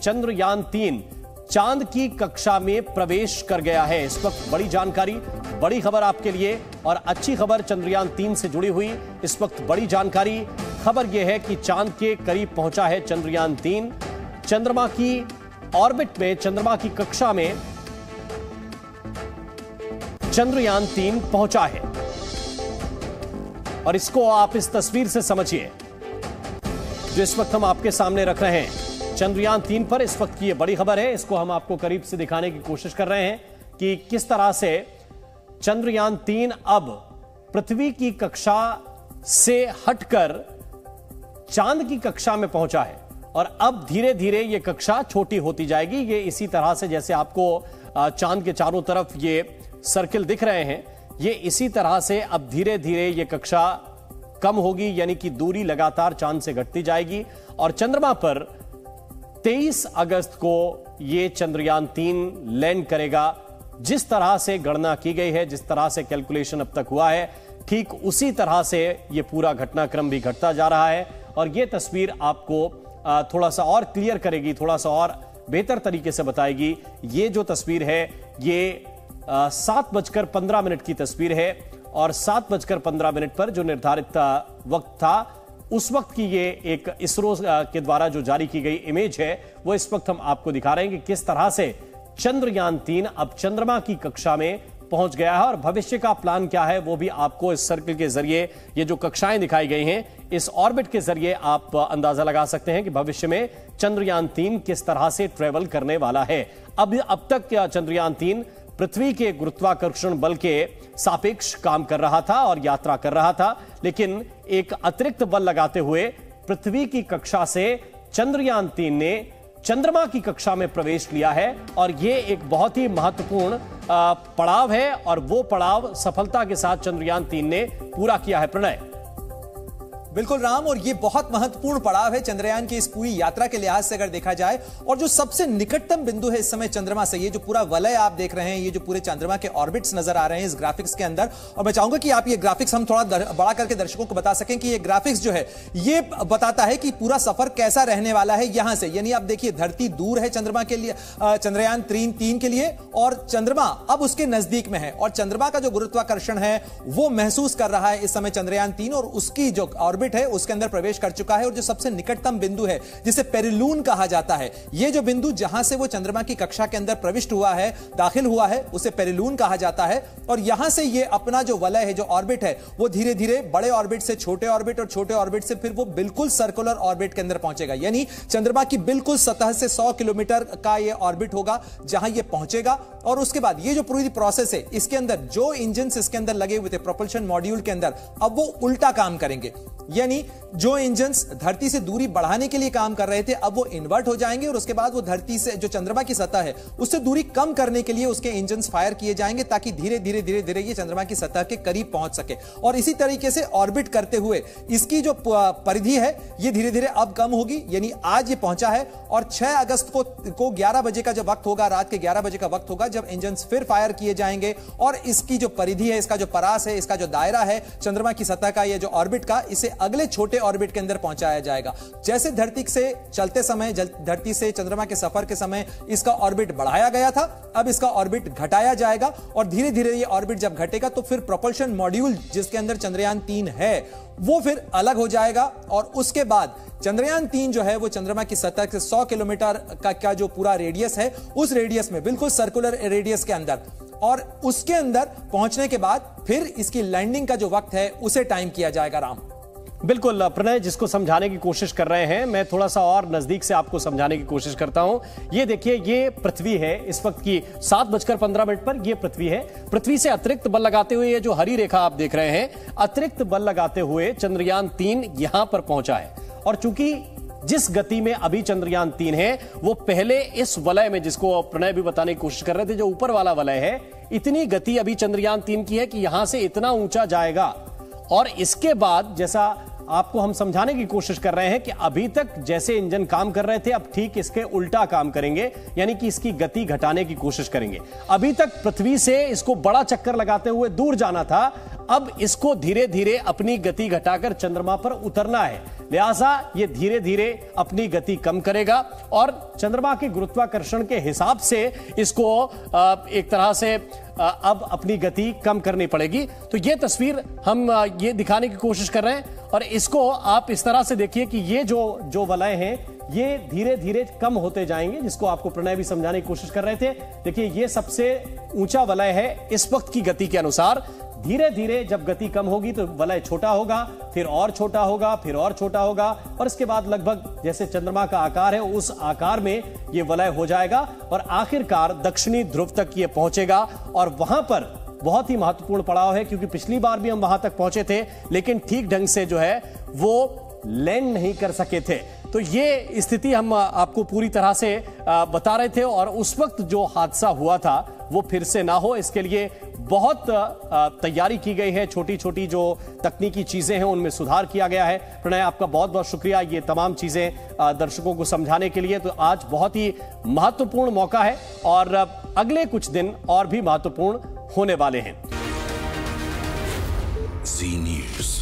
चंद्रयान-3 चांद की कक्षा में प्रवेश कर गया है। इस वक्त बड़ी जानकारी, बड़ी खबर आपके लिए और अच्छी खबर चंद्रयान-3 से जुड़ी हुई। इस वक्त बड़ी जानकारी, खबर यह है कि चांद के करीब पहुंचा है चंद्रयान-3। चंद्रमा की ऑर्बिट में, चंद्रमा की कक्षा में चंद्रयान-3 पहुंचा है। और इसको आप इस तस्वीर से समझिए जो इस वक्त हम आपके सामने रख रहे हैं। चंद्रयान-3 पर इस वक्त की यह बड़ी खबर है। इसको हम आपको करीब से दिखाने की कोशिश कर रहे हैं कि किस तरह से चंद्रयान-3 अब पृथ्वी की कक्षा से हटकर चांद की कक्षा में पहुंचा है और अब धीरे धीरे यह कक्षा छोटी होती जाएगी। ये इसी तरह से, जैसे आपको चांद के चारों तरफ ये सर्किल दिख रहे हैं, ये इसी तरह से अब धीरे धीरे यह कक्षा कम होगी, यानी कि दूरी लगातार चांद से घटती जाएगी। और चंद्रमा पर 23 अगस्त को यह चंद्रयान-3 लैंड करेगा। जिस तरह से गणना की गई है, जिस तरह से कैलकुलेशन अब तक हुआ है, ठीक उसी तरह से यह पूरा घटनाक्रम भी घटता जा रहा है। और यह तस्वीर आपको थोड़ा सा और क्लियर करेगी, थोड़ा सा और बेहतर तरीके से बताएगी। ये जो तस्वीर है ये 7:15 की तस्वीर है और 7:15 पर जो निर्धारित वक्त था, उस वक्त की ये एक इसरो के द्वारा जो जारी की गई इमेज है, वो इस वक्त हम आपको दिखा रहे हैं कि किस तरह से चंद्रयान-3 अब चंद्रमा की कक्षा में पहुंच गया है। और भविष्य का प्लान क्या है वो भी आपको इस सर्किल के जरिए, ये जो कक्षाएं दिखाई गई हैं, इस ऑर्बिट के जरिए आप अंदाजा लगा सकते हैं कि भविष्य में चंद्रयान-3 किस तरह से ट्रेवल करने वाला है। अब तक चंद्रयान-3 पृथ्वी के गुरुत्वाकर्षण बल के सापेक्ष काम कर रहा था और यात्रा कर रहा था, लेकिन एक अतिरिक्त बल लगाते हुए पृथ्वी की कक्षा से चंद्रयान-3 ने चंद्रमा की कक्षा में प्रवेश लिया है। और यह एक बहुत ही महत्वपूर्ण पड़ाव है और वो पड़ाव सफलता के साथ चंद्रयान-3 ने पूरा किया है। प्रणय। बिल्कुल राम, और ये बहुत महत्वपूर्ण पड़ाव है चंद्रयान की इस पूरी यात्रा के लिहाज से अगर देखा जाए। और जो सबसे निकटतम बिंदु है इस समय चंद्रमा से, ये जो पूरा वलय आप देख रहे हैं, ये जो पूरे चंद्रमा के ऑर्बिट्स नजर आ रहे हैं इस ग्राफिक्स के अंदर। और मैं चाहूंगा कि आप ये ग्राफिक्स हम थोड़ा बड़ा करके दर्शकों को बता सकें कि ये ग्राफिक्स जो है ये बताता है कि पूरा सफर कैसा रहने वाला है यहां से। यानी आप देखिए, धरती दूर है चंद्रमा के लिए, चंद्रयान-3 के लिए, और चंद्रमा अब उसके नजदीक में है। और चंद्रमा का जो गुरुत्वाकर्षण है वो महसूस कर रहा है इस समय चंद्रयान-3, और उसकी जो ऑर्बिट है उसके अंदर प्रवेश कर चुका है। और जो सबसे निकटतम बिंदु है जिसे पेरिलून कहा जाता है, ये जो बिंदु जहां से वो चंद्रमा की कक्षा के अंदर प्रविष्ट हुआ है, दाखिल हुआ है, उसे पेरिलून कहा जाता है। और यहां से ये अपना जो वलय है, जो ऑर्बिट है, वो धीरे धीरे बड़े ऑर्बिट से छोटे ऑर्बिट और छोटे ऑर्बिट से फिर वो बिल्कुल सर्कुलर ऑर्बिट के अंदर पहुंचेगा। यानी चंद्रमा की बिल्कुल सतह से 100 किलोमीटर का ये ऑर्बिट होगा जहां ये पहुंचेगा। और उसके बाद ये जो पूरी प्रोसेस है, इसके अंदर जो इंजन इसके अंदर लगे हुए थे प्रोपल्शन मॉड्यूल के अंदर, अब वो उल्टा काम करेंगे। यानी जो इंजन्स धरती से दूरी बढ़ाने के लिए काम कर रहे थे, अब वो इन्वर्ट हो जाएंगे और उसके बाद वो धरती से, जो चंद्रमा की सतह है, उससे दूरी कम करने के लिए उसके इंजन्स फायर किए जाएंगे ताकि धीरे धीरे धीरे धीरे ये चंद्रमा की सतह के करीब पहुंच सके। और इसी तरीके से ऑर्बिट करते हुए इसकी जो परिधि है ये धीरे धीरे अब कम होगी। यानी आज ये पहुंचा है और 6 अगस्त को 11 बजे का जो वक्त होगा, रात के 11 बजे का वक्त होगा, जब इंजन्स फिर फायर किए जाएंगे और इसकी जो परिधि है, इसका जो परास है, इसका जो दायरा है चंद्रमा की सतह का, ये जो ऑर्बिट का, इसे अगले छोटे ऑर्बिट के अंदर पहुंचाया जाएगा। जैसे धरती से चलते समय, धरती से चंद्रमा के सफर के समय इसका ऑर्बिट बढ़ाया गया था, अब इसका ऑर्बिट घटाया जाएगा। और धीरे धीरे ये ऑर्बिट जब घटेगा तो फिर प्रोपल्शन मॉड्यूल जिसके अंदर चंद्रयान-3 है वो फिर अलग हो जाएगा। और उसके बाद चंद्रयान-3 जो है वो चंद्रमा की सतह से 100 किलोमीटर का जो पूरा रेडियस है, उस रेडियस में, बिल्कुल सर्कुलर रेडियस के अंदर, और उसके अंदर पहुंचने के बाद फिर इसकी लैंडिंग का जो वक्त है उसे टाइम किया जाएगा। राम। बिल्कुल प्रणय, जिसको समझाने की कोशिश कर रहे हैं, मैं थोड़ा सा और नजदीक से आपको समझाने की कोशिश करता हूं। ये देखिए, ये पृथ्वी है। इस वक्त की 7:15 पर यह पृथ्वी है। पृथ्वी से अतिरिक्त बल लगाते हुए, ये जो हरी रेखा आप देख रहे हैं, अतिरिक्त बल लगाते हुए चंद्रयान-3 यहां पर पहुंचा है। और चूंकि जिस गति में अभी चंद्रयान-3 है, वो पहले इस वलय में, जिसको प्रणय भी बताने की कोशिश कर रहे थे, जो ऊपर वाला वलय है, इतनी गति अभी चंद्रयान-3 की है कि यहां से इतना ऊंचा जाएगा। और इसके बाद, जैसा आपको हम समझाने की कोशिश कर रहे हैं कि अभी तक जैसे इंजन काम कर रहे थे, अब ठीक इसके उल्टा काम करेंगे, यानी कि इसकी गति घटाने की कोशिश करेंगे। अभी तक पृथ्वी से इसको बड़ा चक्कर लगाते हुए दूर जाना था, अब इसको धीरे धीरे अपनी गति घटाकर चंद्रमा पर उतरना है, लिहाजा ये धीरे धीरे अपनी गति कम करेगा और चंद्रमा के गुरुत्वाकर्षण के हिसाब से इसको एक तरह से अब अपनी गति कम करनी पड़ेगी। तो ये तस्वीर हम ये दिखाने की कोशिश कर रहे हैं और इसको आप इस तरह से देखिए कि ये जो वलय हैं ये धीरे धीरे कम होते जाएंगे, जिसको आपको प्रणय भी समझाने की कोशिश कर रहे थे। देखिए ये सबसे ऊंचा वलय है इस वक्त की गति के अनुसार। धीरे धीरे जब गति कम होगी तो वलय छोटा होगा, फिर और छोटा होगा, फिर और छोटा होगा और इसके बाद लगभग जैसे चंद्रमा का आकार है उस आकार में ये वलय हो जाएगा और आखिरकार दक्षिणी ध्रुव तक ये पहुंचेगा। और वहां पर बहुत ही महत्वपूर्ण पड़ाव है, क्योंकि पिछली बार भी हम वहां तक पहुंचे थे लेकिन ठीक ढंग से जो है वो लैंड नहीं कर सके थे। तो ये स्थिति हम आपको पूरी तरह से बता रहे थे और उस वक्त जो हादसा हुआ था वो फिर से ना हो, इसके लिए बहुत तैयारी की गई है। छोटी छोटी जो तकनीकी चीजें हैं उनमें सुधार किया गया है। प्रणय, आपका बहुत बहुत शुक्रिया ये तमाम चीजें दर्शकों को समझाने के लिए। तो आज बहुत ही महत्वपूर्ण मौका है और अगले कुछ दिन और भी महत्वपूर्ण होने वाले हैं। जी न्यूज़।